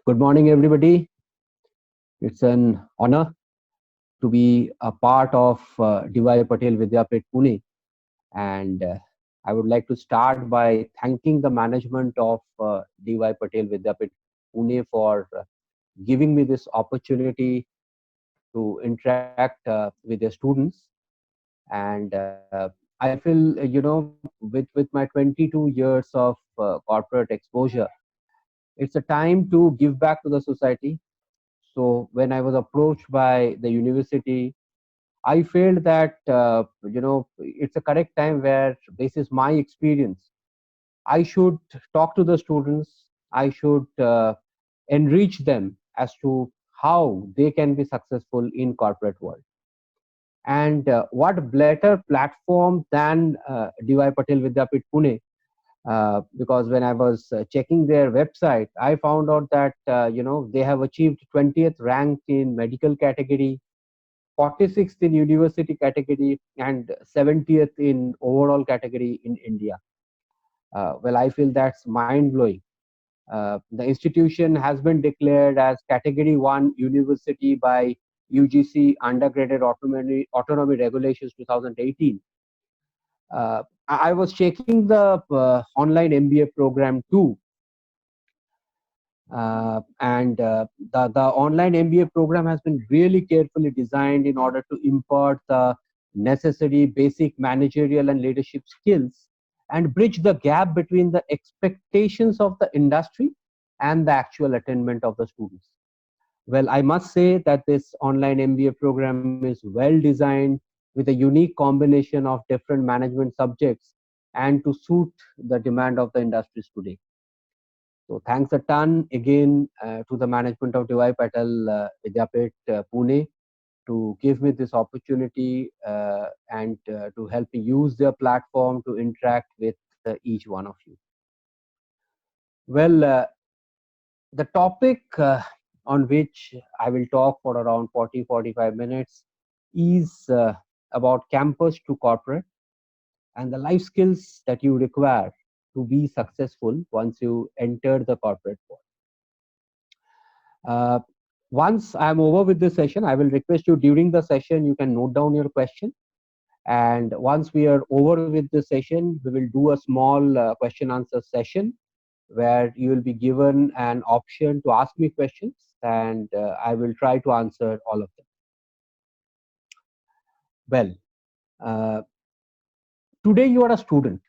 Good morning, everybody. It's an honor to be a part of D.Y. Patel Vidyapit Pune. And I would like to start by thanking the management of D.Y. Patel Vidyapit Pune for giving me this opportunity to interact with the students. And I feel, with my 22 years of corporate exposure, it's a time to give back to the society. So when I was approached by the university, I felt that it's a correct time where this is my experience. I should talk to the students. I should enrich them as to how they can be successful in corporate world. And what better platform than DY Patel Vidyapit Pune? Because when I was checking their website, I found out that they have achieved 20th rank in medical category, 46th in university category, and 70th in overall category in India. Well, I feel that's mind blowing. The institution has been declared as Category 1 university by UGC Undergraduate Autonomy Regulations 2018. I was checking the online MBA program too, and the online MBA program has been really carefully designed in order to impart the necessary basic managerial and leadership skills and bridge the gap between the expectations of the industry and the actual attainment of the students. Well, I must say that this online MBA program is well designed with a unique combination of different management subjects and to suit the demand of the industries today. So thanks a ton again to the management of DY Patel Vidyapit Pune to give me this opportunity and to help me use their platform to interact with each one of you. Well, the topic on which I will talk for around 40-45 minutes is about campus to corporate and the life skills that you require to be successful once you enter the corporate world. Uh, Once I'm over with this session, I will request you during the session, you can note down your question. And once we are over with the session, we will do a small question answer session where you will be given an option to ask me questions and I will try to answer all of them. Well, uh, today you are a student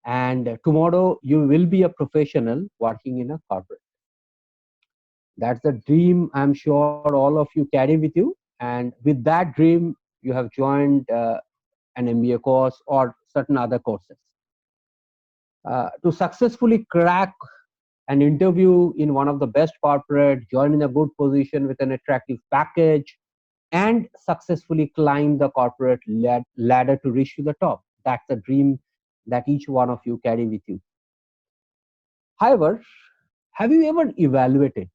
and tomorrow you will be a professional working in a corporate. That's the dream I'm sure all of you carry with you. And with that dream, you have joined an MBA course or certain other courses. To successfully crack an interview in one of the best corporate, join in a good position with an attractive package, and successfully climb the corporate ladder to reach to the top. That's the dream that each one of you carry with you. However, have you ever evaluated,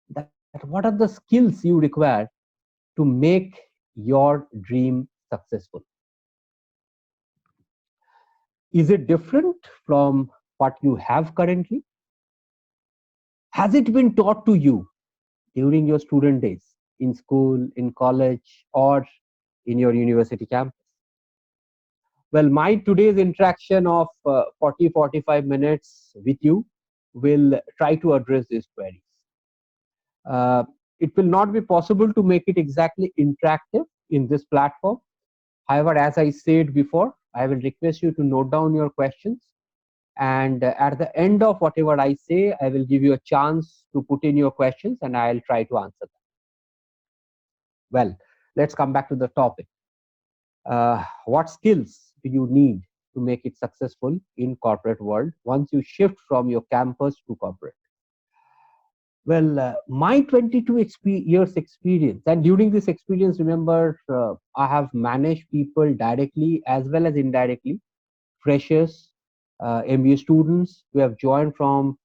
that what are the skills you require to make your dream successful? Is it different from what you have currently? Has it been taught to you during your student days in school, in college, or in your university campus? Well, my today's interaction of 40-45 minutes with you will try to address these queries. Uh, it will not be possible to make it exactly interactive in this platform. However, as I said before, I will request you to note down your questions. And at the end of whatever I say, I will give you a chance to put in your questions and I'll try to answer them. Well, let's come back to the topic. What skills do you need to make it successful in corporate world once you shift from your campus to corporate? Well, my 22 years experience, and during this experience, remember, I have managed people directly as well as indirectly, freshers, MBA students who have joined from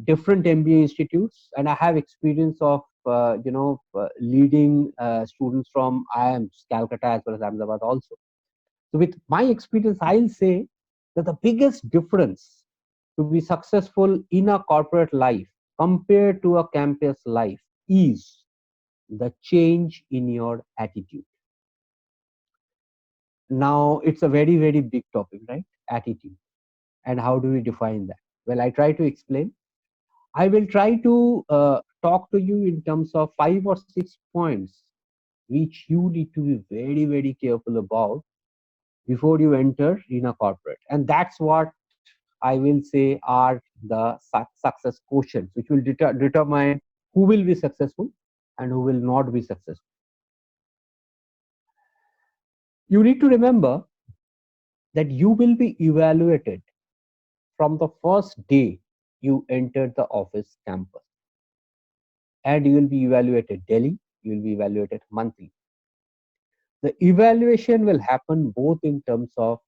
different MBA institutes, and I have experience of leading students from IIMs, Calcutta as well as Ahmedabad also. So with my experience, I'll say that the biggest difference to be successful in a corporate life compared to a campus life is the change in your attitude. Now, it's a very, very big topic, right? Attitude. And how do we define that? Well, I try to explain. I will try to talk to you in terms of 5 or 6 points which you need to be very, very careful about before you enter in a corporate. And that's what I will say are the success quotients, which will determine who will be successful and who will not be successful. You need to remember that you will be evaluated from the first day you entered the office campus, and you will be evaluated daily, you will be evaluated monthly. The evaluation will happen both in terms of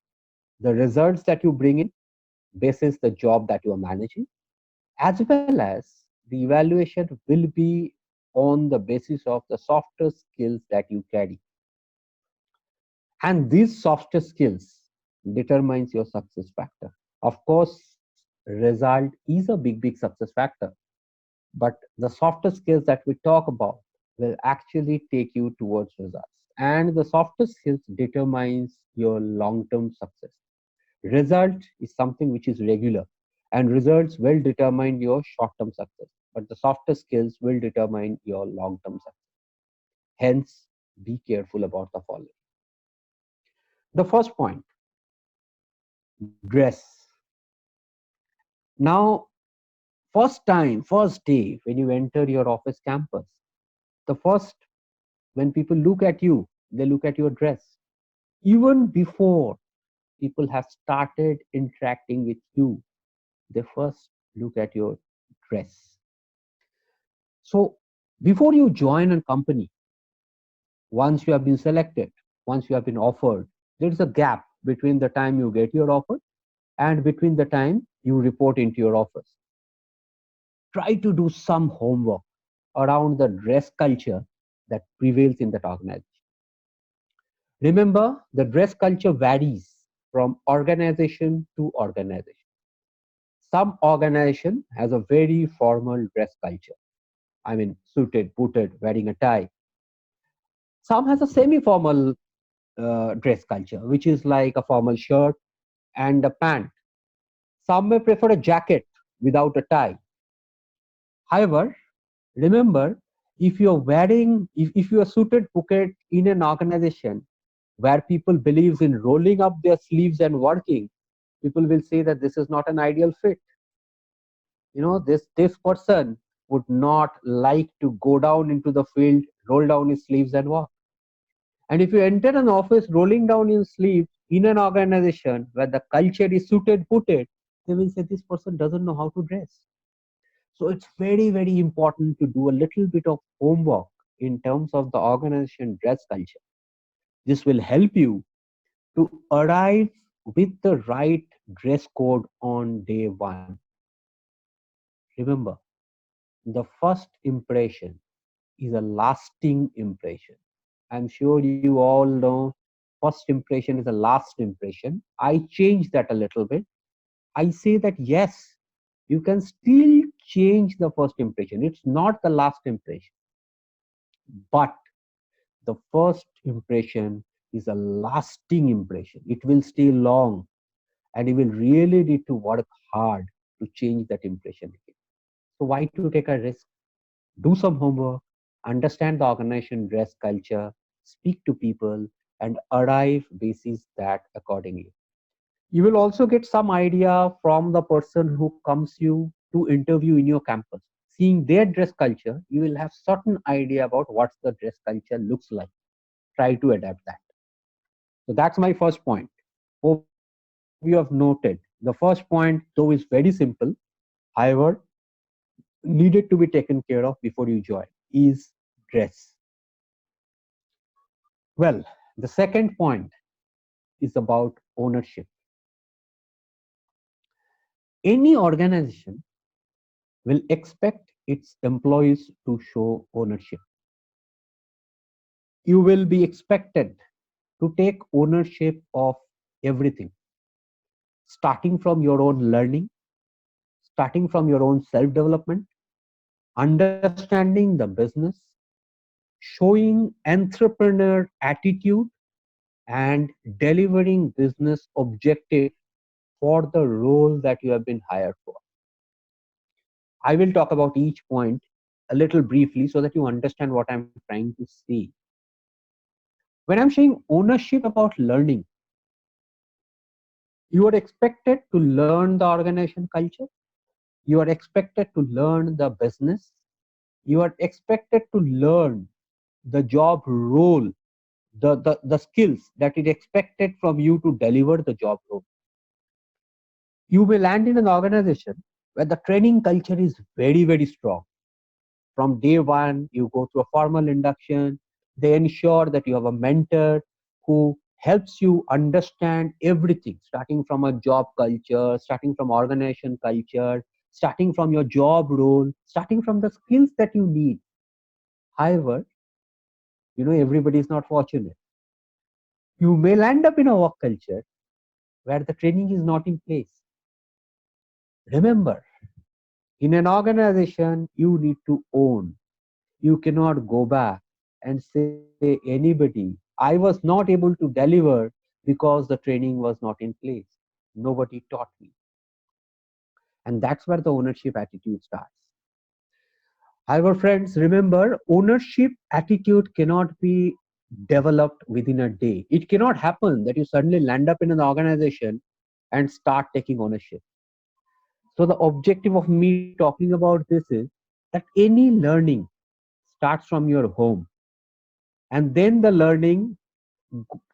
the results that you bring in, basis the job that you are managing, as well as the evaluation will be on the basis of the softer skills that you carry. And these softer skills determines your success factor. Of course, result is a big, big success factor, but the softer skills that we talk about will actually take you towards results. And the softer skills determines your long-term success. Result is something which is regular, and results will determine your short-term success, but the softer skills will determine your long-term success. Hence, be careful about the following. The first point, dress. Now, first day when you enter your office campus, the first, when people look at you, they look at your dress. Even before people have started interacting with you, they first look at your dress. So, before you join a company, once you have been selected, once you have been offered, there is a gap between the time you get your offer and between the time you report into your office. Try to do some homework around the dress culture that prevails in that organization. Remember, the dress culture varies from organization to organization. Some organization has a very formal dress culture. I mean, suited, booted, wearing a tie. Some has a semi-formal dress culture, which is like a formal shirt and a pant. Some may prefer a jacket without a tie. However, remember, if you are suited booted in an organization where people believes in rolling up their sleeves and working, people will say that this is not an ideal fit. This person would not like to go down into the field, roll down his sleeves and work. And if you enter an office rolling down your sleeves in an organization where the culture is suited booted, they will say this person doesn't know how to dress. So it's very, very important to do a little bit of homework in terms of the organization dress culture. This will help you to arrive with the right dress code on day one. Remember, the first impression is a lasting impression. I'm sure you all know first impression is a last impression. I change that a little bit. I say that yes, you can still change the first impression. It's not the last impression, but the first impression is a lasting impression. It will stay long, and you will really need to work hard to change that impression again. So why to take a risk? Do some homework, understand the organization dress culture, speak to people, and arrive basis that accordingly. You will also get some idea from the person who comes you to interview in your campus. Seeing their dress culture, you will have certain idea about what the dress culture looks like. Try to adapt that. So that's my first point. Hope you have noted. The first point, though, is very simple, however, needed to be taken care of before you join is dress. Well, the second point is about ownership. Any organization will expect its employees to show ownership. You will be expected to take ownership of everything, starting from your own learning, starting from your own self development, understanding the business, showing entrepreneur attitude, and delivering business objective for the role that you have been hired for. I will talk about each point a little briefly so that you understand what I'm trying to say. When I'm saying ownership about learning, you are expected to learn the organization culture, you are expected to learn the business, you are expected to learn the job role, the skills that is expected from you to deliver the job role. You may land in an organization where the training culture is very, very strong. From day one, you go through a formal induction. They ensure that you have a mentor who helps you understand everything, starting from a job culture, starting from organization culture, starting from your job role, starting from the skills that you need. However, everybody is not fortunate. You may land up in a work culture where the training is not in place. Remember, in an organization, you need to own. You cannot go back and say anybody, I was not able to deliver because the training was not in place. Nobody taught me. And that's where the ownership attitude starts. However, friends, remember, ownership attitude cannot be developed within a day. It cannot happen that you suddenly land up in an organization and start taking ownership. So the objective of me talking about this is that any learning starts from your home, and then the learning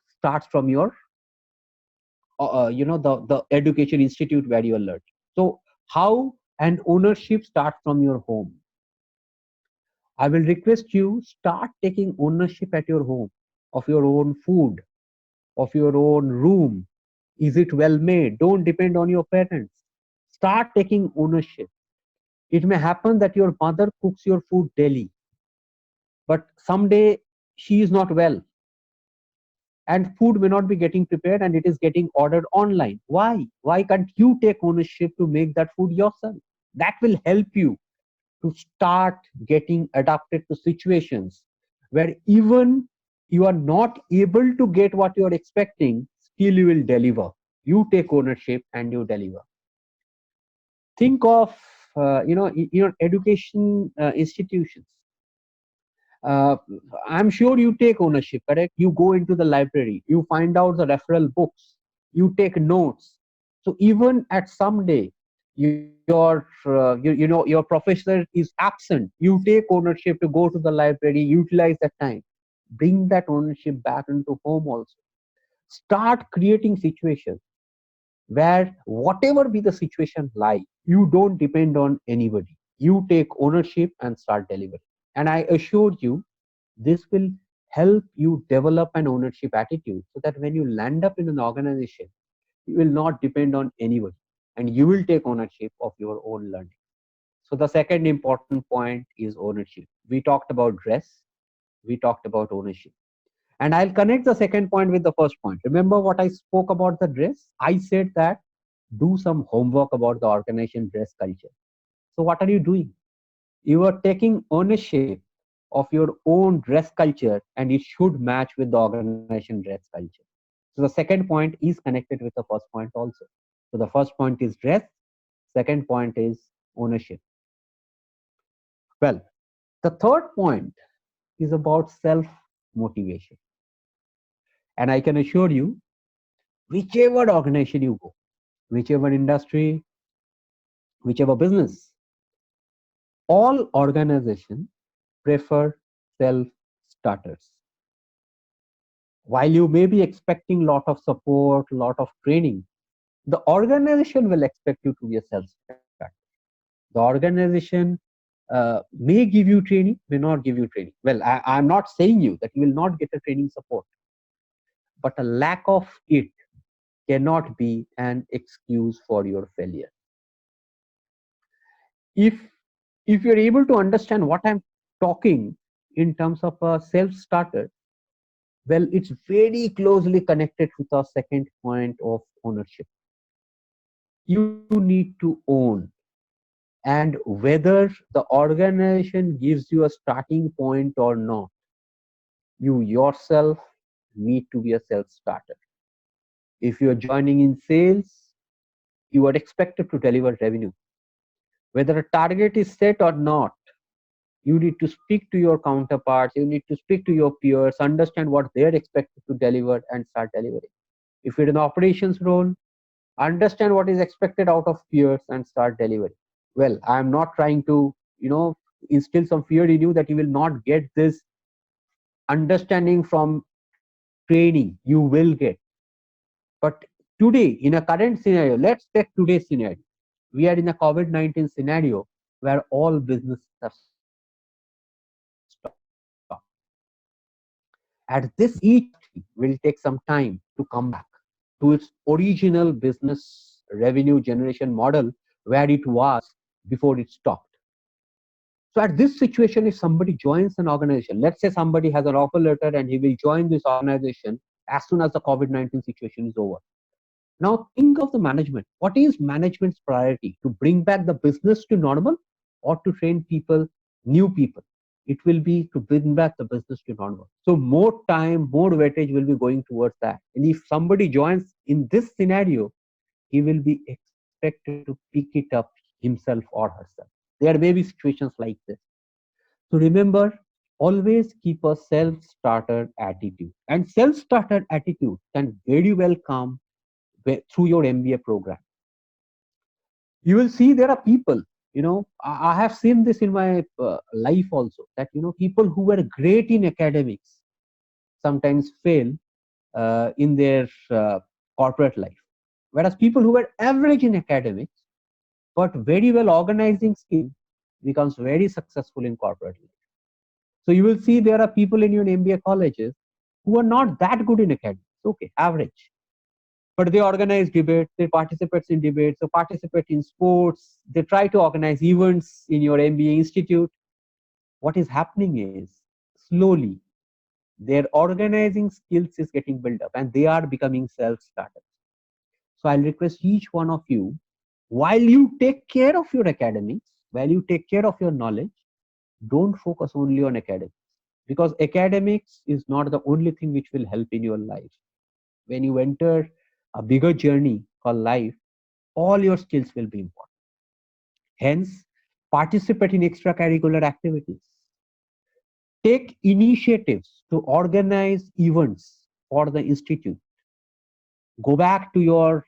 starts from your the education institute where you are learning. So how and ownership starts from your home. I will request you, start taking ownership at your home, of your own food, of your own room. Is it well made? Don't depend on your parents. Start taking ownership. It may happen that your mother cooks your food daily, but someday she is not well and food may not be getting prepared and it is getting ordered online. Why can't you take ownership to make that food yourself? That will help you to start getting adapted to situations where even you are not able to get what you are expecting, still you will deliver. You take ownership and you deliver. Think of your education institutions. uh, I'm sure you take ownership, correct? You go into the library, you find out the referral books, you take notes. So even at some day, your professor is absent, you take ownership to go to the library, utilize that time, bring that ownership back into home also. Start creating situations where whatever be the situation like, you don't depend on anybody. You take ownership and start delivering. And I assure you, this will help you develop an ownership attitude so that when you land up in an organization, you will not depend on anyone and you will take ownership of your own learning. So the second important point is ownership. We talked about dress, we talked about ownership. And I'll connect the second point with the first point. Remember what I spoke about the dress? I said that do some homework about the organization dress culture. So what are you doing? You are taking ownership of your own dress culture and it should match with the organization dress culture. So the second point is connected with the first point also. So the first point is dress, second point is ownership. Well, the third point is about self motivation. And I can assure you, whichever organization you go, whichever industry, whichever business, all organizations prefer self starters. While you may be expecting lot of support, lot of training, the organization will expect you to be a self starter. The organization may give you training, may not give you training. Well, I'm not saying you that you will not get a training support, but a lack of it cannot be an excuse for your failure. If if you're able to understand what I'm talking in terms of a self starter, well, it's very closely connected with our second point of ownership. You need to own. And whether the organization gives you a starting point or not, you yourself need to be a self starter. If you are joining in sales, you are expected to deliver revenue. Whether a target is set or not, you need to speak to your counterparts, you need to speak to your peers, understand what they're expected to deliver and start delivering. If you're in the operations role, understand what is expected out of peers and start delivering. Well, I'm not trying to, instill some fear in you that you will not get this understanding from training. You will get. But today, in a current scenario, let's take today's scenario. We are in a COVID-19 scenario where all businesses have stopped. At this, each industry will take some time to come back to its original business revenue generation model where it was before it stopped. So at this situation, if somebody joins an organization, let's say somebody has an offer letter and he will join this organization as soon as the COVID-19 situation is over. Now think of the management. What is management's priority? To bring back the business to normal or to train people, new people? It will be to bring back the business to normal. So more time, more weightage will be going towards that. And if somebody joins in this scenario, he will be expected to pick it up himself or herself. There may be situations like this. So remember, always keep a self-starter attitude. And self-starter attitude can very well come through your MBA program. You will see there are people, I have seen this in my life also, that, people who were great in academics sometimes fail in their corporate life. Whereas people who were average in academics but very well organizing skill becomes very successful in corporate life. So you will see there are people in your MBA colleges who are not that good in academics, okay, average, but they organize debates, they participate in debates, they participate in sports, they try to organize events in your MBA institute. What is happening is slowly their organizing skills is getting built up and they are becoming self-starters. So I'll request each one of you, while you take care of your academics, while you take care of your knowledge, don't focus only on academics, because academics is not the only thing which will help in your life. When you enter a bigger journey called life, all your skills will be important. Hence, participate in extracurricular activities. Take initiatives to organize events for the institute. Go back to your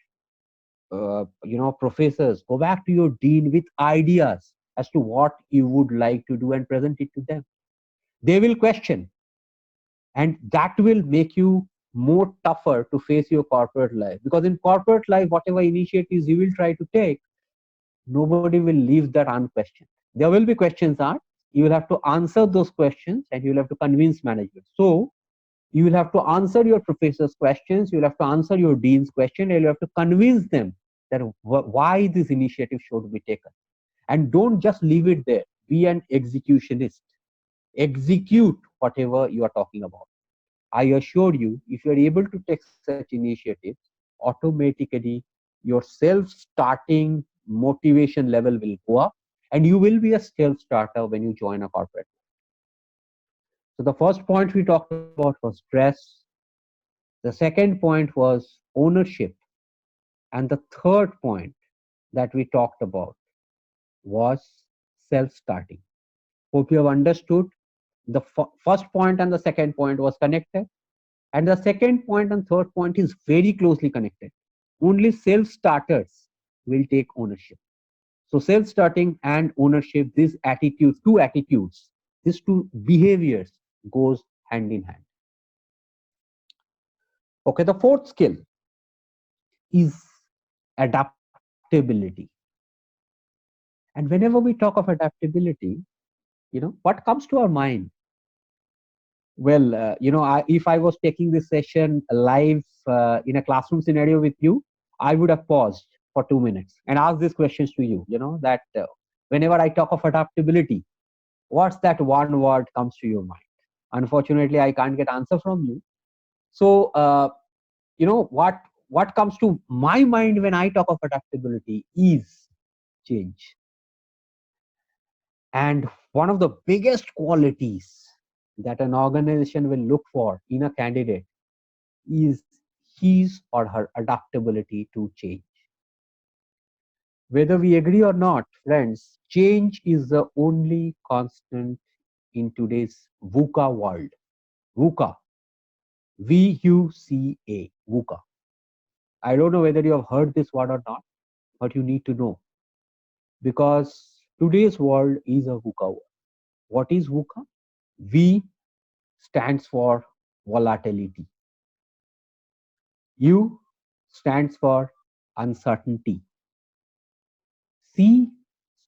professors, go back to your dean with ideas as to what you would like to do and present it to them. They will question, and that will make you more tougher to face your corporate life, because in corporate life, whatever initiatives you will try to take, nobody will leave that unquestioned. There will be questions asked, you will have to answer those questions and you will have to convince management. So you will have to answer your professor's questions, you will have to answer your dean's question, and you have to convince them that why this initiative should be taken. And don't just leave it there, be an executionist. Execute whatever you are talking about. I assure you, if you are able to take such initiatives, automatically your self-starting motivation level will go up and you will be a self-starter when you join a corporate. So the first point we talked about was stress. The second point was ownership. And the third point that we talked about was self-starting. Hope you have understood. The first point and the second point was connected. And the second point and third point is very closely connected. Only self-starters will take ownership. So self-starting and ownership, these attitudes, two attitudes, these two behaviors goes hand in hand. Okay, the fourth skill is adaptability. And whenever we talk of adaptability, what comes to our mind? Well, if I was taking this session live in a classroom scenario with you, I would have paused for 2 minutes and asked these questions to you. That whenever I talk of adaptability, what's that one word comes to your mind? Unfortunately, I can't get answer from you. So, what comes to my mind when I talk of adaptability is change. And one of the biggest qualities that an organization will look for in a candidate is his or her adaptability to change. Whether we agree or not, friends, change is the only constant in today's VUCA world. VUCA, VUCA, VUCA. I don't know whether you have heard this word or not, but you need to know because today's world is a VUCA world. What is VUCA? V stands for volatility. U stands for uncertainty. C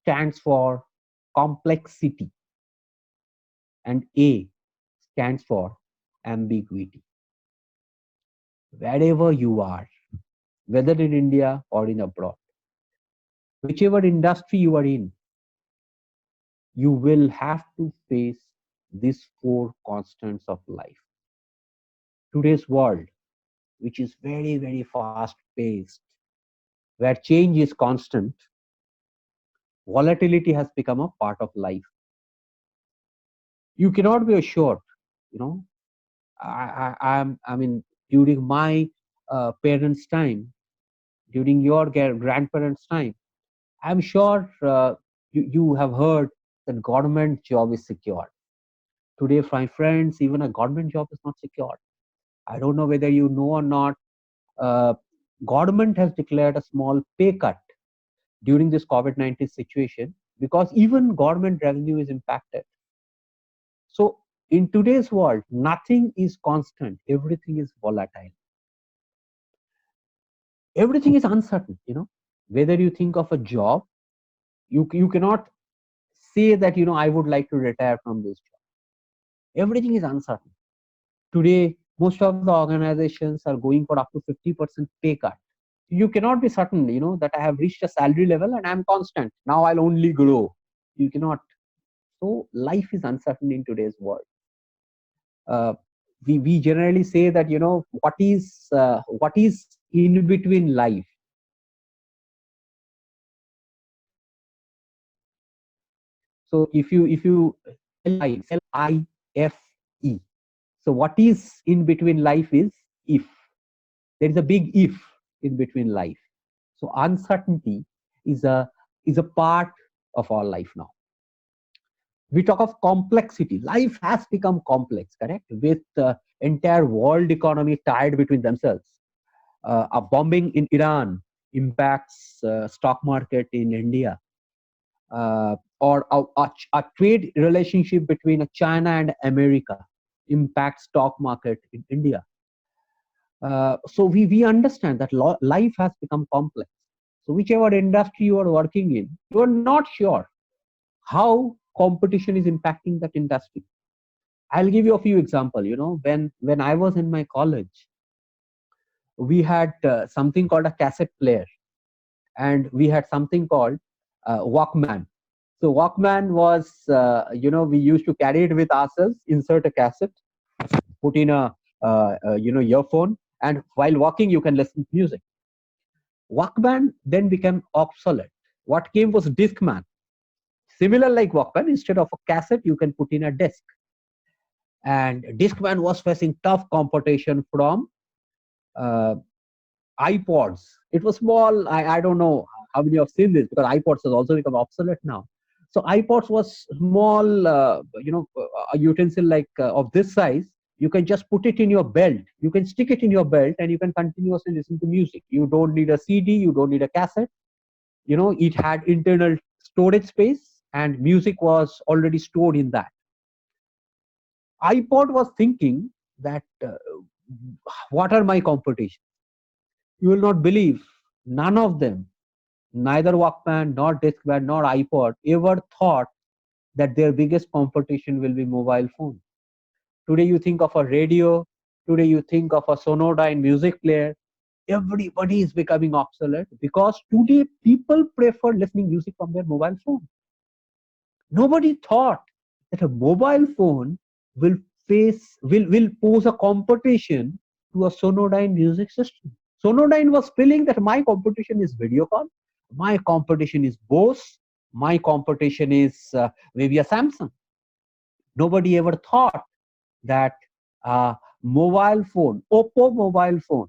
stands for complexity. And A stands for ambiguity. Wherever you are, whether in India or in abroad, whichever industry you are in, you will have to face these four constants of life. Today's world, which is very, very fast paced, where change is constant, volatility has become a part of life. You cannot be assured, you know, I mean, during my parents' time, during your grandparents' time, I'm sure you have heard that government job is secure. Today, my friends, even a government job is not secure. I don't know whether you know or not. Uh, Government has declared a small pay cut during this COVID-19 situation because even government revenue is impacted. So in today's world, nothing is constant. Everything is volatile. Everything is uncertain. Whether you think of a job, you cannot say that I would like to retire from this job. Everything is uncertain. Today, most of the organizations are going for up to 50% pay cut. You cannot be certain, that I have reached a salary level and I'm constant. Now I'll only grow. You cannot. So life is uncertain in today's world. Uh, we generally say that what is in between life. So if you life, so what is in between life is if. There is a big if in between life. So uncertainty is a part of our life now. We talk of complexity. Life has become complex, correct? With the entire world economy tied between themselves. A bombing in Iran impacts stock market in India, or a trade relationship between China and America impacts stock market in India. So we understand that life has become complex. So whichever industry you are working in, you are not sure how competition is impacting that industry. I'll give you a few examples. When I was in my college, we had something called a cassette player, and we had something called Walkman. So Walkman was, we used to carry it with ourselves, insert a cassette, put in a earphone, and while walking you can listen to music. Walkman then became obsolete. What came was Discman. Similar like Walkman, instead of a cassette, you can put in a disc. And Discman was facing tough competition from uh, iPods. It was small. I don't know how many have seen this because iPods has also become obsolete now. So iPods was small, a utensil like of this size. You can just put it in your belt. You can stick it in your belt and you can continuously listen to music. You don't need a CD. You don't need a cassette. It had internal storage space and music was already stored in that. iPod was thinking that what are my competition? You will not believe, none of them, neither Walkman nor Discman nor iPod, ever thought that their biggest competition will be mobile phone. Today you think of a radio, today you think of a Sonodyne music player. Everybody is becoming obsolete because today people prefer listening music from their mobile phone. Nobody thought that a mobile phone will will pose a competition to a Sonodyne music system. Sonodyne was feeling that my competition is Videocon, my competition is Bose, my competition is maybe a Samsung. Nobody ever thought that mobile phone, Oppo mobile phone,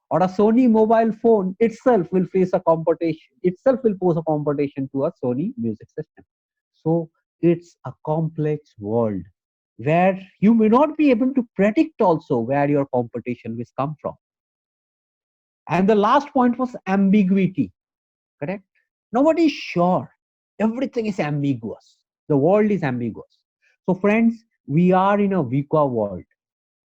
or a Sony mobile phone itself will face a competition, itself will pose a competition to a Sony music system. So it's a complex world where you may not be able to predict also where your competition will come from. And the last point was ambiguity, correct? Nobody is sure. Everything is ambiguous. The world is ambiguous. So, friends, we are in a VUCA world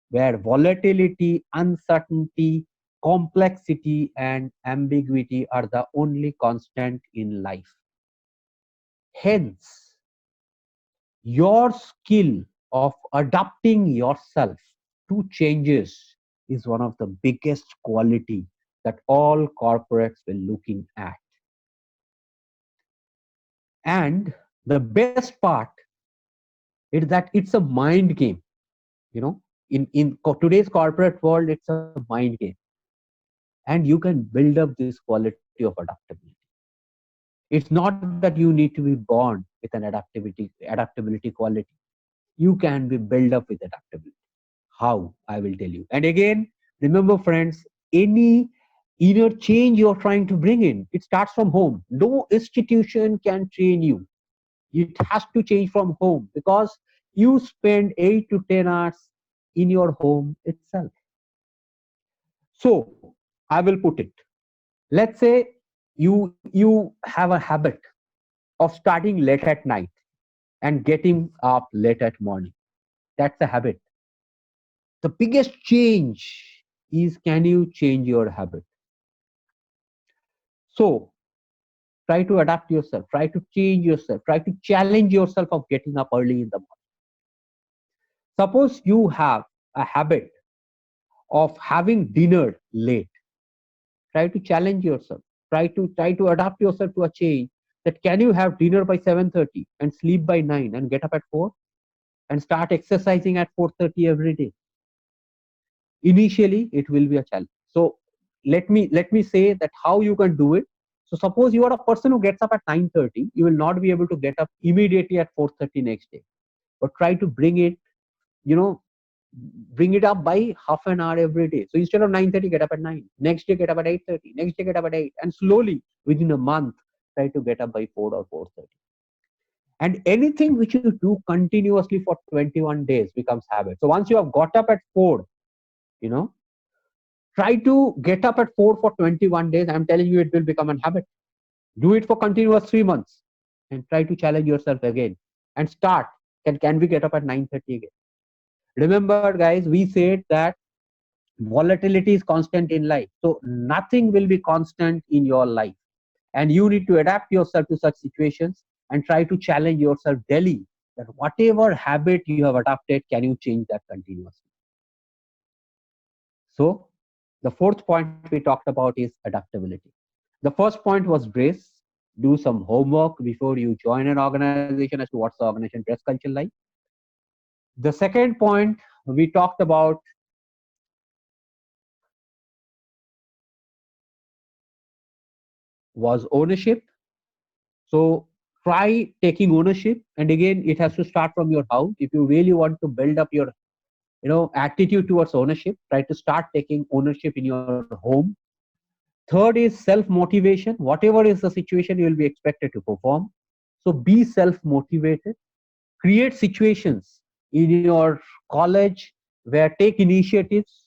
where volatility, uncertainty, complexity, and ambiguity are the only constant in life. Hence, your skill of adapting yourself to changes is one of the biggest quality that all corporates will looking at. And the best part is that it's a mind game. You know, in today's corporate world, it's a mind game, and you can build up this quality of adaptability. It's not that you need to be born with an adaptability quality. You can be built up with adaptability. How? I will tell you. And again, remember, friends, any inner change you're trying to bring in, it starts from home. No institution can train you. It has to change from home because you spend 8 to 10 hours in your home itself. So I will put it. Let's say you have a habit of starting late at night and getting up late at morning. That's a habit. The biggest change is, can you change your habit? So try to adapt yourself, try to change yourself, try to challenge yourself of getting up early in the morning. Suppose you have a habit of having dinner late. Try to challenge yourself. Try to adapt yourself to a change that, can you have dinner by 7:30 and sleep by 9 and get up at 4 and start exercising at 4:30 every day? Initially it will be a challenge. So let me say that how you can do it. So suppose you are a person who gets up at 9:30, you will not be able to get up immediately at 4:30 next day, but try to you know bring it up by half an hour every day. So instead of 9:30, get up at 9. Next day, get up at 8:30. Next day, get up at 8. And slowly, within a month, try to get up by 4 or 4:30. And anything which you do continuously for 21 days becomes habit. So once you have got up at 4, you know, try to get up at 4 for 21 days. I'm telling you, it will become a habit. Do it for continuous 3 months and try to challenge yourself again and start. Can we get up at 9:30 again? Remember, guys, we said that volatility is constant in life. So nothing will be constant in your life. And you need to adapt yourself to such situations and try to challenge yourself daily that whatever habit you have adopted, can you change that continuously? So the fourth point we talked about is adaptability. The first point was brace. Do some homework before you join an organization as to what's the organization dress culture like. The second point we talked about was ownership. So try taking ownership, and again, it has to start from your house. If you really want to build up your attitude towards ownership, try to start taking ownership in your home. Third is self motivation. Whatever is the situation, you will be expected to perform. So be self motivated. Create situations in your college where take initiatives.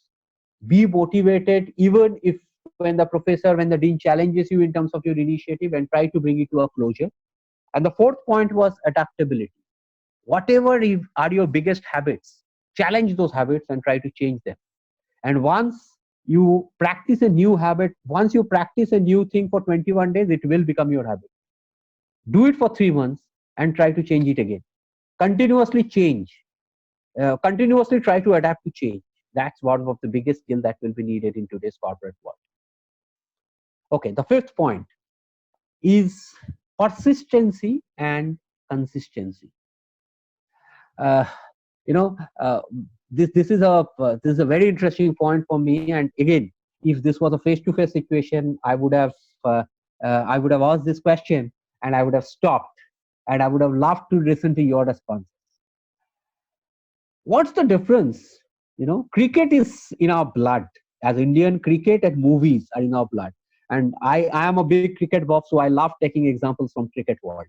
Be motivated even if when the professor, when the dean challenges you in terms of your initiative, and try to bring it to a closure. And the fourth point was adaptability. Whatever are your biggest habits, challenge those habits and try to change them. And once you practice a new habit, once you practice a new thing for 21 days, it will become your habit. Do it for 3 months and try to change it again. Continuously change. Continuously try to adapt to change. That's one of the biggest skill that will be needed in today's corporate world. Okay, the fifth point is persistency and consistency. Uh, you know, uh, this is a very interesting point for me. And again, if this was a face-to-face situation, I would have asked this question, and I would have stopped and I would have loved to listen to your response. What's the difference? Cricket is in our blood. As Indian, cricket and movies are in our blood. And I am a big cricket buff, so I love taking examples from cricket world.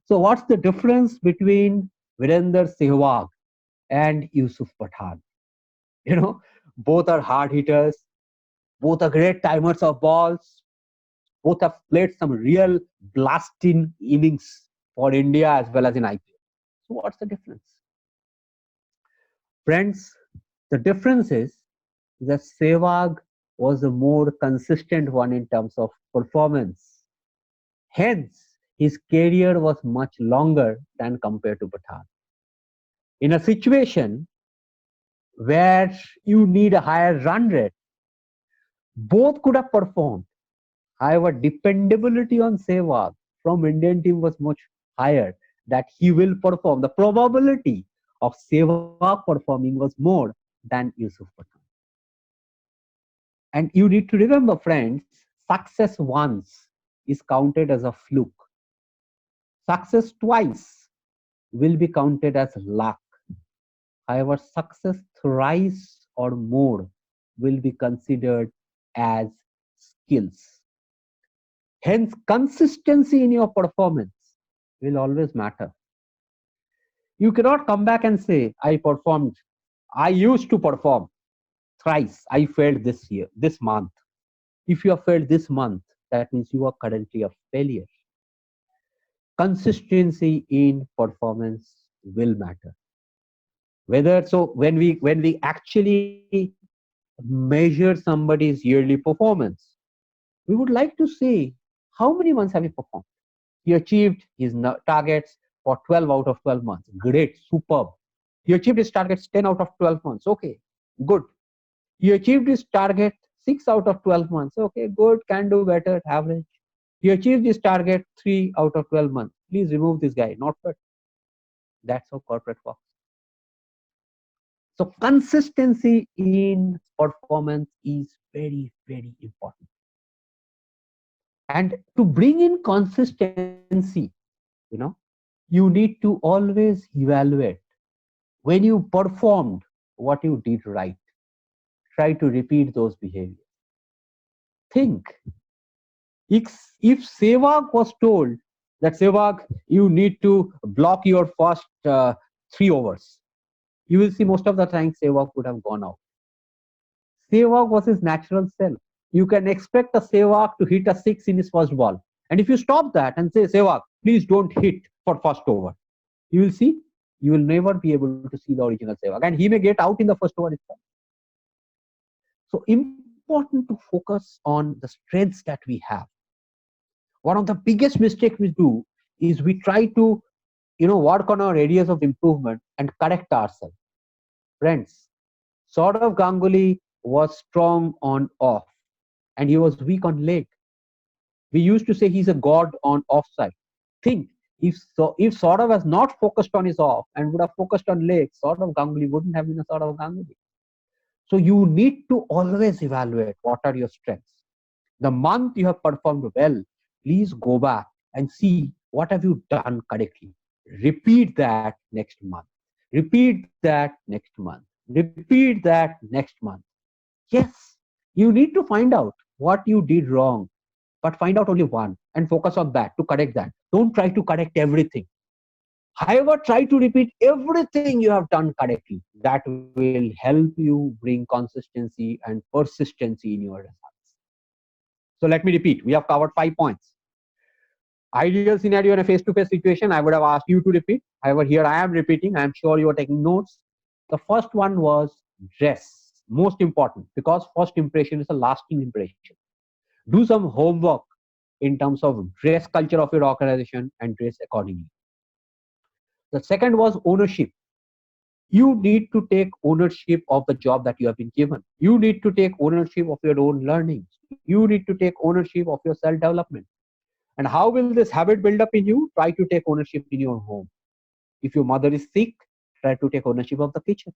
So what's the difference between Virender Sehwag and Yusuf Pathan? You know, both are hard hitters, both are great timers of balls, both have played some real blasting innings for India as well as in IPL. So what's the difference? Friends, the difference is that Sehwag was a more consistent one in terms of performance. Hence, his career was much longer than compared to Pathan. In a situation where you need a higher run rate, both could have performed. However, dependability on Sehwag from Indian team was much higher that he will perform. The probability of Sehwag performing was more than Yusuf Pathan. And you need to remember, friends, success once is counted as a fluke. Success twice will be counted as luck. However, success thrice or more will be considered as skills. Hence, consistency in your performance will always matter. You cannot come back and say, I used to perform thrice. I failed this year, this month. If you have failed this month, that means you are currently a failure. Consistency in performance will matter. Whether so when we actually measure somebody's yearly performance, we would like to say how many months have you performed? He achieved his targets for 12 out of 12 months. Great, superb. He achieved his targets 10 out of 12 months. Okay, good. He achieved his target 6 out of 12 months. Okay, good, can do better, average. He achieved his target 3 out of 12 months. Please remove this guy, not good. That's how corporate works. So consistency in performance is very, very important. And to bring in consistency, you know, you need to always evaluate when you performed what you did right. Try to repeat those behaviors. Think if Sehwag was told that Sehwag, you need to block your first 3 overs, you will see most of the time Sehwag would have gone out. Sehwag was his natural self. You can expect a Sehwag to hit a six in his first ball. And if you stop that and say, Sehwag, please don't hit for first over, you will see, you will never be able to see the original Sehwag. And he may get out in the first over itself. So important to focus on the strengths that we have. One of the biggest mistakes we do is we try to, work on our areas of improvement and correct ourselves. Friends, Saurav Ganguly was strong on off and he was weak on leg. We used to say he's a god on offside. Think if Saurav has not focused on his off and would have focused on leg, Saurav Ganguly wouldn't have been a Saurav Ganguly. So you need to always evaluate what are your strengths. The month you have performed well, please go back and see what have you done correctly. Repeat that next month. Repeat that next month. Repeat that next month. Yes, you need to find out what you did wrong, but find out only one and focus on that to correct that. Don't try to correct everything. However, try to repeat everything you have done correctly. That will help you bring consistency and persistency in your results. So let me repeat. We have covered 5 points. Ideal scenario in a face-to-face situation, I would have asked you to repeat. However, here I am repeating. I am sure you are taking notes. The first one was dress. Most important because first impression is a lasting impression. Do some homework in terms of dress culture of your organization and dress accordingly. The second was ownership. You need to take ownership of the job that you have been given. You need to take ownership of your own learnings. You need to take ownership of your self development. And how will this habit build up in you? Try to take ownership in your home. If your mother is sick, try to take ownership of the kitchen.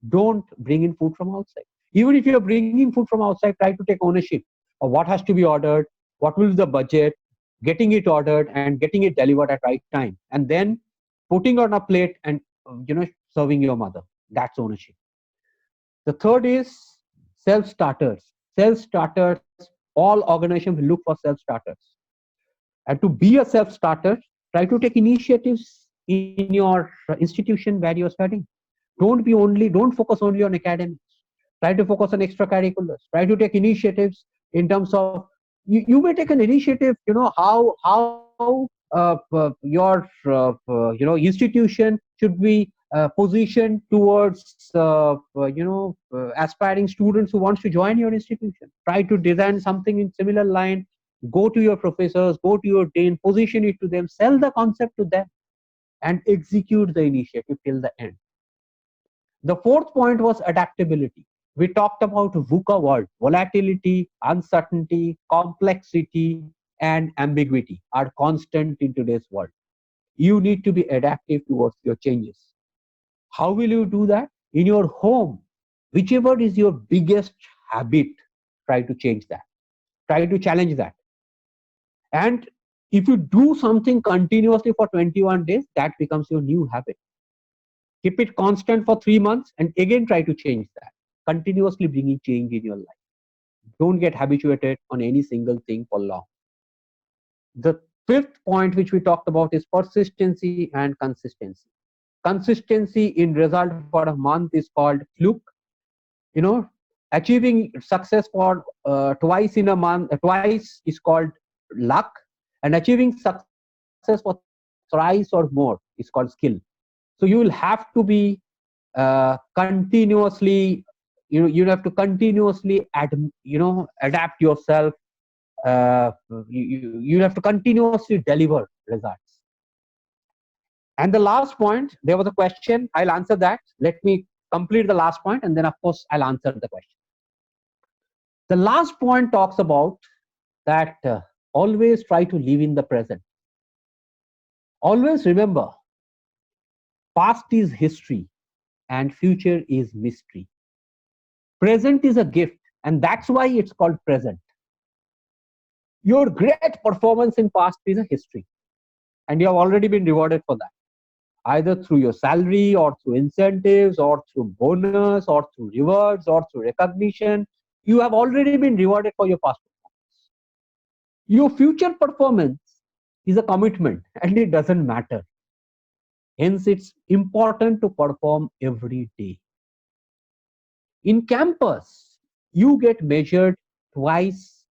Don't bring in food from outside. Even if you're bringing food from outside, try to take ownership of what has to be ordered, what will be the budget, getting it ordered and getting it delivered at right time, and then putting on a plate and serving your mother. That's ownership. The third is self starters. Self starters, all organizations will look for self starters. And to be a self starter, try to take initiatives in your institution where you're studying. Don't focus only on academics. Try to focus on extracurriculars. Try to take initiatives in terms of, you may take an initiative, how your institution should be positioned towards aspiring students who wants to join your institution. Try to design something in similar line. Go to your professors, go to your dean, position it to them, sell the concept to them, and execute the initiative till the end. The fourth point was adaptability. We talked about VUCA world: volatility, uncertainty, complexity, and ambiguity are constant in today's world. You need to be adaptive towards your changes. How will you do that? In your home, whichever is your biggest habit, try to change that. Try to challenge that. And if you do something continuously for 21 days, that becomes your new habit. Keep it constant for 3 months and again try to change that. Continuously bringing change in your life. Don't get habituated on any single thing for long. The fifth point which we talked about is persistency and consistency. Consistency in result for a month is called fluke. Achieving success for twice in a month, twice is called luck, and achieving success for thrice or more is called skill. So you will have to be continuously, you have to continuously adapt yourself. You have to continuously deliver results. And the last point, there was a question. I'll answer that. Let me complete the last point, and then of course I'll answer the question. The last point talks about that always try to live in the present. Always remember, past is history and future is mystery. Present is a gift, and that's why it's called present. Your great performance in past is a history, and you have already been rewarded for that, either through your salary or through incentives or through bonus or through rewards or through recognition. You have already been rewarded for your past performance. Your future performance is a commitment, and it doesn't matter. Hence, it's important to perform every day. In campus, you get measured once,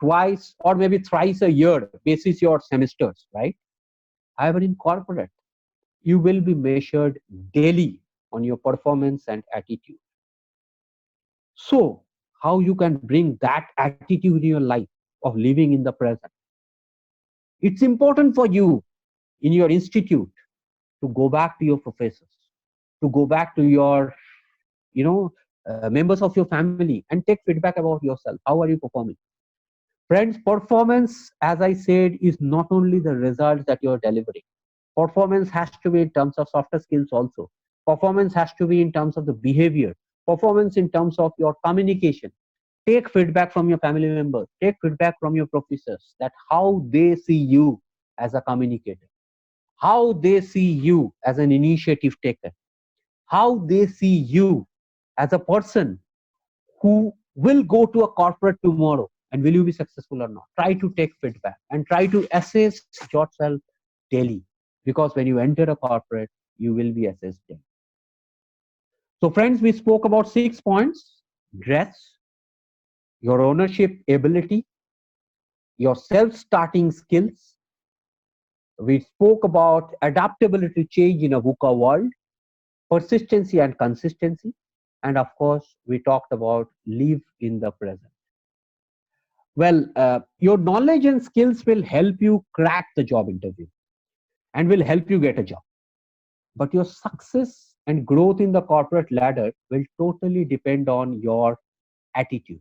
twice, or maybe thrice a year, basis your semesters, right? However, in corporate, you will be measured daily on your performance and attitude. So, how you can bring that attitude in your life of living in the present? It's important for you in your institute to go back to your professors, to go back to your, members of your family and take feedback about yourself. How are you performing? Friends, performance, as I said, is not only the results that you're delivering. Performance has to be in terms of softer skills also. Performance has to be in terms of the behavior. Performance in terms of your communication. Take feedback from your family members. Take feedback from your professors, that how they see you as a communicator, how they see you as an initiative taker, how they see you as a person who will go to a corporate tomorrow, and will you be successful or not. Try to take feedback and try to assess yourself daily, because when you enter a corporate, you will be assessed daily. So friends, we spoke about 6 points: dress, your ownership ability, your self-starting skills. We spoke about adaptability to change in a VUCA world, persistency and consistency, and of course, we talked about live in the present. Well, your knowledge and skills will help you crack the job interview and will help you get a job. But your success and growth in the corporate ladder will totally depend on your attitude.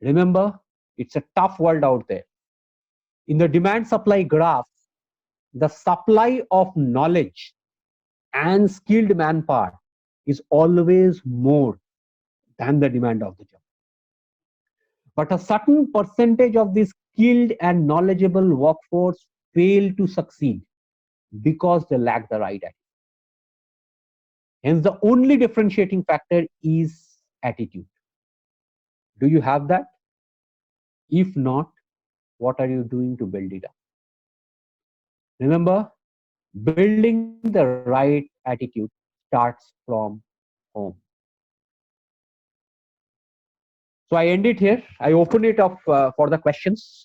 Remember, it's a tough world out there. In the demand supply graph, the supply of knowledge and skilled manpower is always more than the demand of the job. But a certain percentage of this skilled and knowledgeable workforce fail to succeed because they lack the right attitude. Hence, the only differentiating factor is attitude. Do you have that? If not, what are you doing to build it up? Remember, building the right attitude starts from home. So I end it here. I open it up for the questions.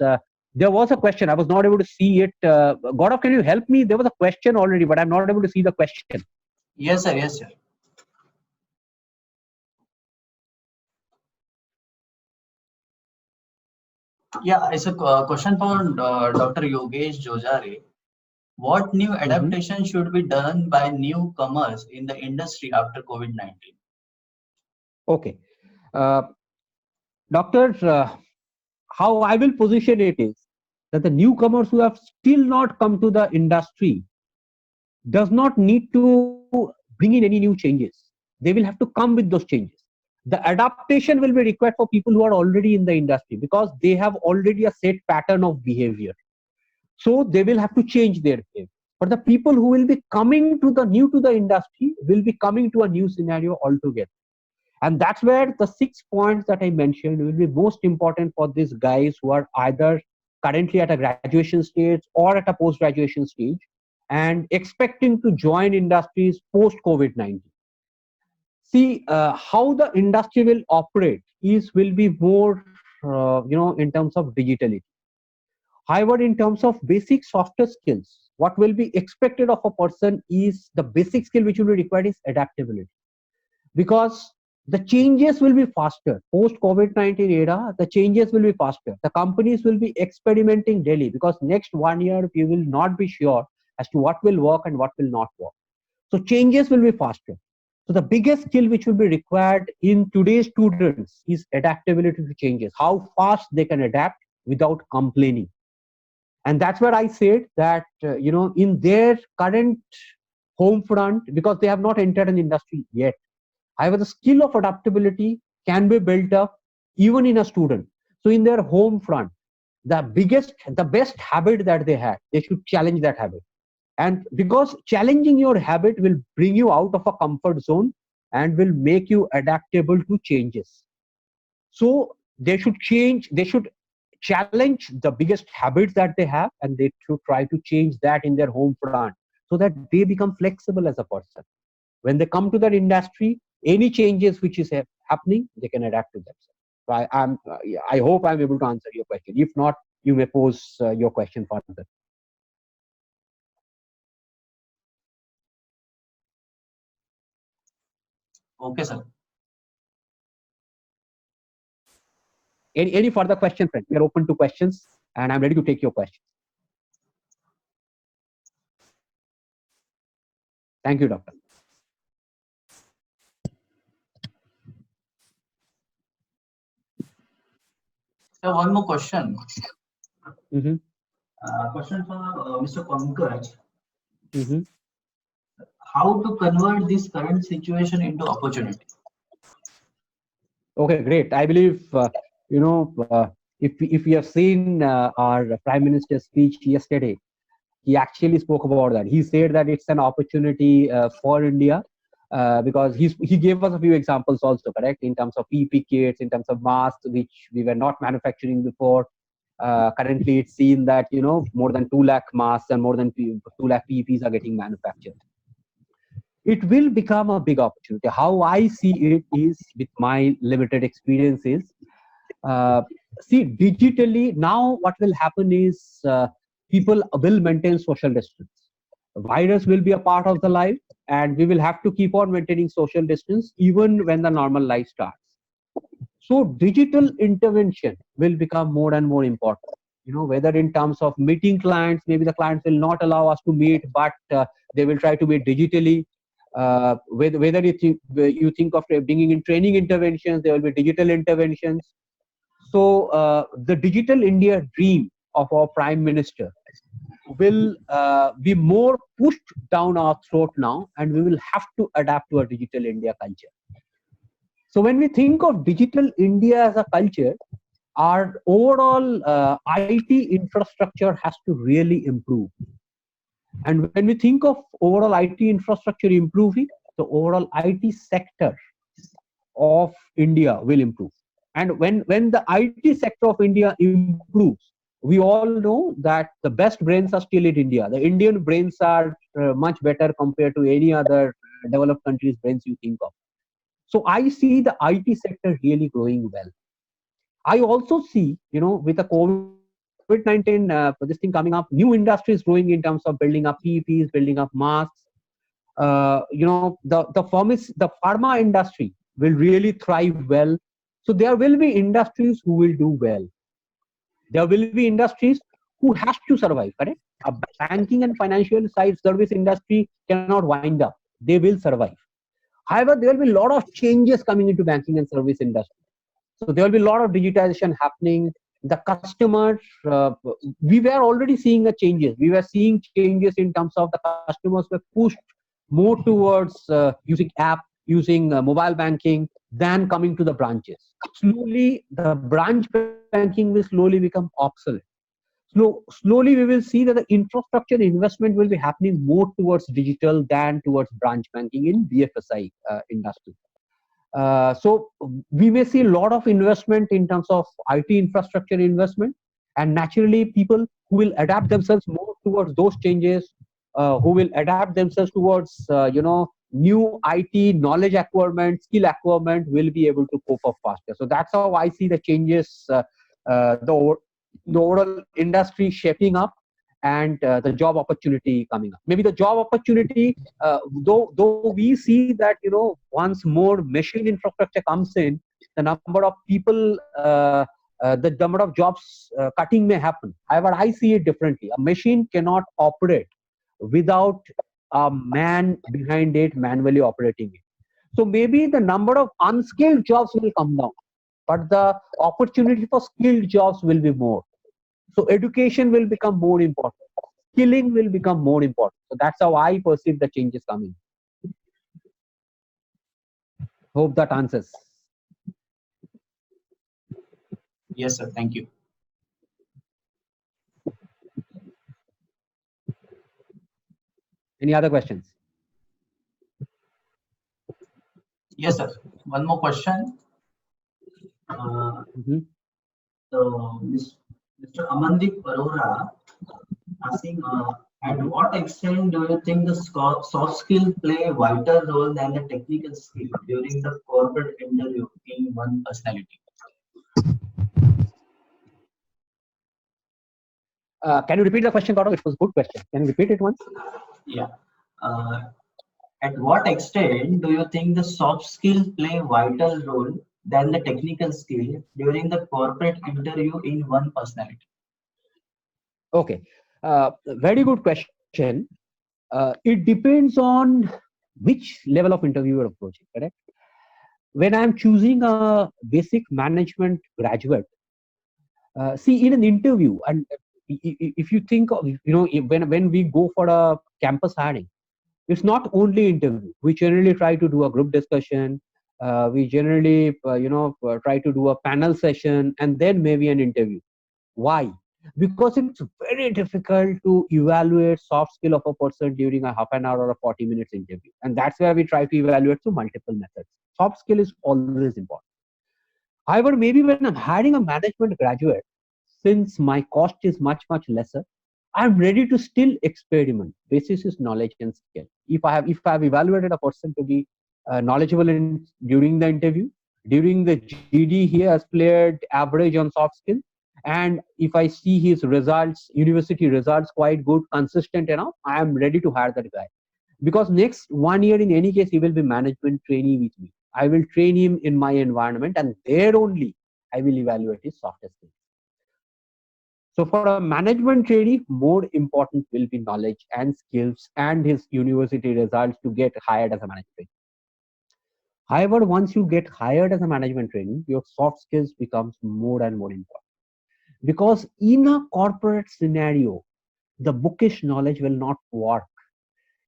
There was a question. I was not able to see it. Gaurav, can you help me? There was a question already, but I'm not able to see the question. Yes, sir. Yes, sir. Yeah, it's a question for Dr. Yogesh Jojare. What new Mhm. adaptation should be done by newcomers in the industry after COVID-19? Okay. Uh, Doctor, how I will position it is that the newcomers who have still not come to the industry does not need to bring in any new changes. They will have to come with those changes. The adaptation will be required for people who are already in the industry because they have already a set pattern of behavior. So they will have to change their behavior. But the people who will be coming to the new to the industry will be coming to a new scenario altogether. And that's where the 6 points that I mentioned will be most important for these guys who are either currently at a graduation stage or at a post graduation stage and expecting to join industries post COVID 19. See, how the industry will operate is will be more, in terms of digitality. However, in terms of basic softer skills, what will be expected of a person is the basic skill which will be required is adaptability, because the changes will be faster post COVID-19 era. The changes will be faster. The companies will be experimenting daily because next 1 year we will not be sure as to what will work and what will not work. So changes will be faster. So the biggest skill which will be required in today's students is adaptability to changes, how fast they can adapt without complaining. And that's where I said that, in their current home front, because they have not entered an industry yet. However, the skill of adaptability can be built up even in a student. So in their home front, the best habit that they have, they should challenge that habit. And because challenging your habit will bring you out of a comfort zone and will make you adaptable to changes. So they should challenge the biggest habits that they have, and they should try to change that in their home front so that they become flexible as a person. When they come to that industry, any changes which is happening, they can adapt to themselves. So I hope I'm able to answer your question. If not, you may pose your question further. Okay, sir. Any further question, friend? We are open to questions, and I'm ready to take your questions. Thank you, doctor. So one more question. Mm-hmm. Question for Mr. Pankaj. Mm-hmm. How to convert this current situation into opportunity? Okay, great. I believe if we have seen our Prime Minister's speech yesterday, he actually spoke about that. He said that it's an opportunity for India because he gave us a few examples also, correct, in terms of PP kits, in terms of masks, which we were not manufacturing before. Currently, it's seen that more than 2 lakh masks and more than 2 lakh PPs are getting manufactured. It will become a big opportunity. How I see it is, with my limited experiences, uh, see, digitally now what will happen is people will maintain social distance. Virus will be a part of the life, and we will have to keep on maintaining social distance even when the normal life starts. So digital intervention will become more and more important. Whether in terms of meeting clients, maybe the clients will not allow us to meet, but they will try to meet digitally. Whether you think of bringing in training interventions, there will be digital interventions. So the digital India dream of our Prime Minister will be more pushed down our throat now, and we will have to adapt to a digital India culture. So when we think of digital India as a culture, our overall IT infrastructure has to really improve. And when we think of overall IT infrastructure improving, the overall IT sector of India will improve. And when the IT sector of India improves, we all know that the best brains are still in India. The Indian brains are much better compared to any other developed countries' brains you think of. So I see the IT sector really growing well. I also see, with the COVID-19, this thing coming up, new industries growing in terms of building up PPs, building up masks. The pharma industry will really thrive well. So there will be industries who will do well. There will be industries who has to survive, correct? A banking and financial side service industry cannot wind up. They will survive. However, there will be a lot of changes coming into banking and service industry. So there will be a lot of digitization happening. The customers, we were already seeing the changes. We were seeing changes in terms of the customers were pushed more towards using app, using mobile banking, than coming to the branches. Slowly, the branch banking will slowly become obsolete. Slowly, we will see that the infrastructure investment will be happening more towards digital than towards branch banking in BFSI industry. So we may see a lot of investment in terms of IT infrastructure investment, and naturally people who will adapt themselves more towards those changes, who will adapt themselves towards new IT knowledge acquirement, skill acquirement, will be able to cope up faster. So that's how I see the changes, the overall industry shaping up, and the job opportunity coming up. Maybe the job opportunity, though we see that once more machine infrastructure comes in, the number of people, the number of jobs cutting may happen. However, I see it differently. A machine cannot operate without a man behind it manually operating it. So maybe the number of unskilled jobs will come down, but the opportunity for skilled jobs will be more. So education will become more important. Skilling will become more important. So that's how I perceive the changes coming. Hope that answers. Yes, sir. Thank you. Any other questions? Yes, sir. One more question. Mhm. So, Mr. Amandeep Arora asking, at what extent do you think the soft skill play a vital role than the technical skill during the corporate interview in one personality? Can you repeat the question, Gaurav? It was a good question. Can you repeat it once? Yeah. Uh, at what extent do you think the soft skill play a vital role than the technical skill during the corporate interview in one personality? Okay. Very good question. It depends on which level of interview you're approaching, correct? When I'm choosing a basic management graduate, see, in an interview, and if you think of, when we go for a campus hiring, it's not only interview. We generally try to do a group discussion. We generally, try to do a panel session, and then maybe an interview. Why? Because it's very difficult to evaluate soft skill of a person during a half an hour or a 40 minutes interview. And that's where we try to evaluate through multiple methods. Soft skill is always important. However, maybe when I'm hiring a management graduate, since my cost is much, much lesser, I'm ready to still experiment. Basis is knowledge and skill. If I've evaluated a person to be knowledgeable during the interview, during the GD he has cleared average on soft skill, and if I see his results, university results quite good, consistent enough, I am ready to hire that guy. Because next 1 year in any case he will be management trainee with me. I will train him in my environment, and there only I will evaluate his soft skills. So for a management trainee, more important will be knowledge and skills and his university results to get hired as a management trainee. However, once you get hired as a management trainee, your soft skills becomes more and more important. Because in a corporate scenario, the bookish knowledge will not work.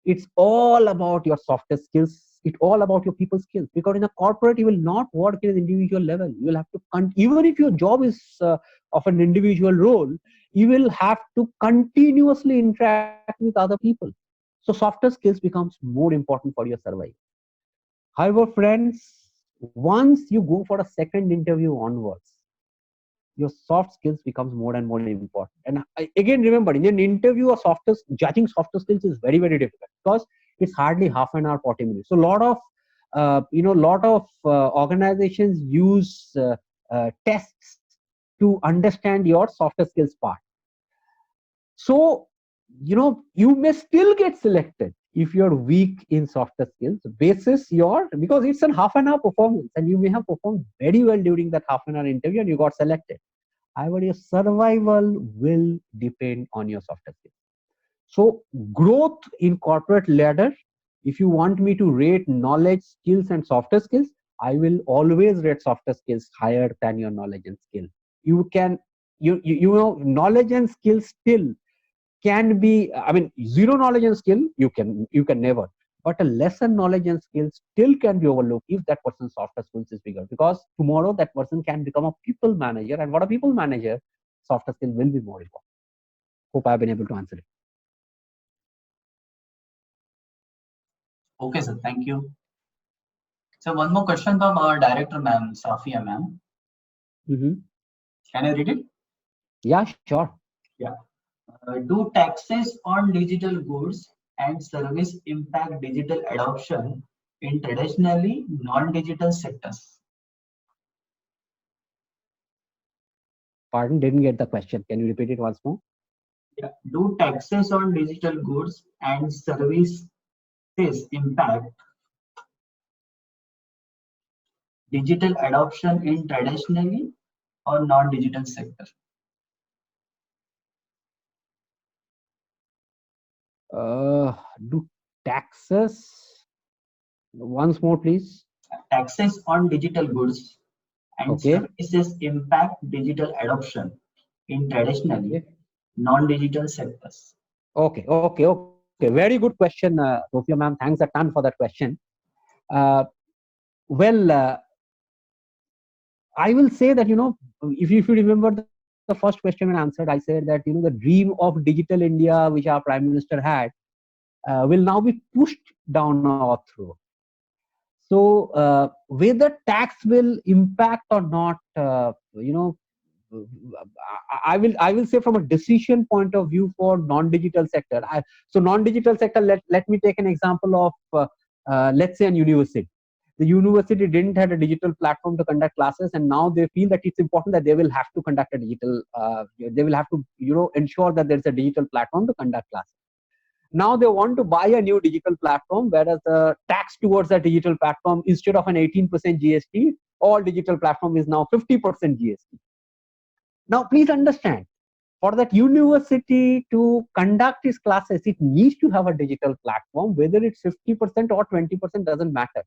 It's all about your softer skills. It's all about your people skills. Because in a corporate, you will not work at an individual level. You will have to, even if your job is of an individual role, you will have to continuously interact with other people. So softer skills becomes more important for your survival. However, friends, once you go for a second interview onwards, your soft skills becomes more and more important. And again, remember, in an interview, judging softer skills is very, very difficult because it's hardly half an hour, 40 minutes. So a lot of organizations use tests to understand your softer skills part. So you may still get selected if you're weak in softer skills basis because it's a half an hour performance and you may have performed very well during that half an hour interview and you got selected. However, your survival will depend on your softer skills. So growth in corporate ladder, if you want me to rate knowledge, skills and softer skills, I will always rate softer skills higher than your knowledge and skill. Knowledge and skill still can be, zero knowledge and skill, you can never. But a lesser knowledge and skill still can be overlooked if that person's softer skills is bigger. Because tomorrow that person can become a people manager, and what a people manager, softer skill will be more important. Hope I've been able to answer it. Okay, sir. Thank you. So one more question from our director, ma'am, Safia, ma'am. Can I read it? Yeah, sure. Yeah. Do taxes on digital goods and service impact digital adoption in traditionally non-digital sectors? Pardon, didn't get the question. Can you repeat it once more? Yeah. Do taxes on digital goods and services impact digital adoption in traditionally or non-digital sector? Do taxes, once more please? Taxes on digital goods and Okay. services impact digital adoption in traditionally non-digital sectors. Okay. Very good question, Sofia ma'am. Thanks a ton for that question. I will say that, if you remember the first question when I answered, I said that, the dream of digital India, which our Prime Minister had, will now be pushed down our throat. So whether tax will impact or not, I will say from a decision point of view for non-digital sector. So non-digital sector, let me take an example of, let's say, an university. The university didn't have a digital platform to conduct classes, and now they feel that it's important that they will have to conduct a digital, they will have to, ensure that there's a digital platform to conduct classes. Now they want to buy a new digital platform, whereas the tax towards that digital platform, instead of an 18% GST, all digital platform is now 50% GST. Now, please understand, for that university to conduct its classes, it needs to have a digital platform, whether it's 50% or 20% doesn't matter.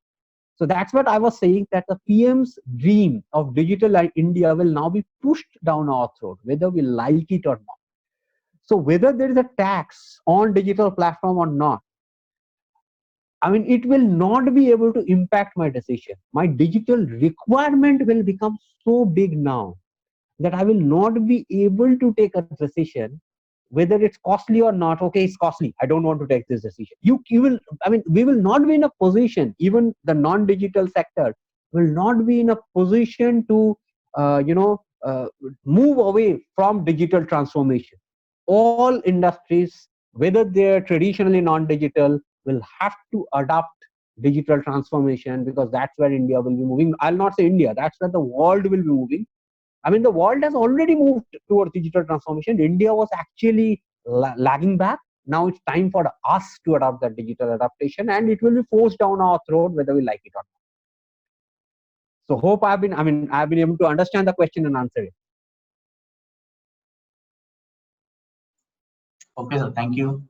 So that's what I was saying, that the PM's dream of digital India will now be pushed down our throat, whether we like it or not. So whether there is a tax on digital platform or not, it will not be able to impact my decision. My digital requirement will become so big now that I will not be able to take a decision whether it's costly or not. Okay, it's costly, I don't want to take this decision. We will not be in a position, even the non-digital sector will not be in a position to move away from digital transformation. All industries, whether they're traditionally non-digital, will have to adopt digital transformation, because that's where India will be moving. I'll not say India, that's where the world will be moving. The world has already moved towards digital transformation. India was actually lagging back. Now it's time for us to adopt that digital adaptation, and it will be forced down our throat whether we like it or not. So hope I've been able to understand the question and answer it. Okay, sir. Thank you.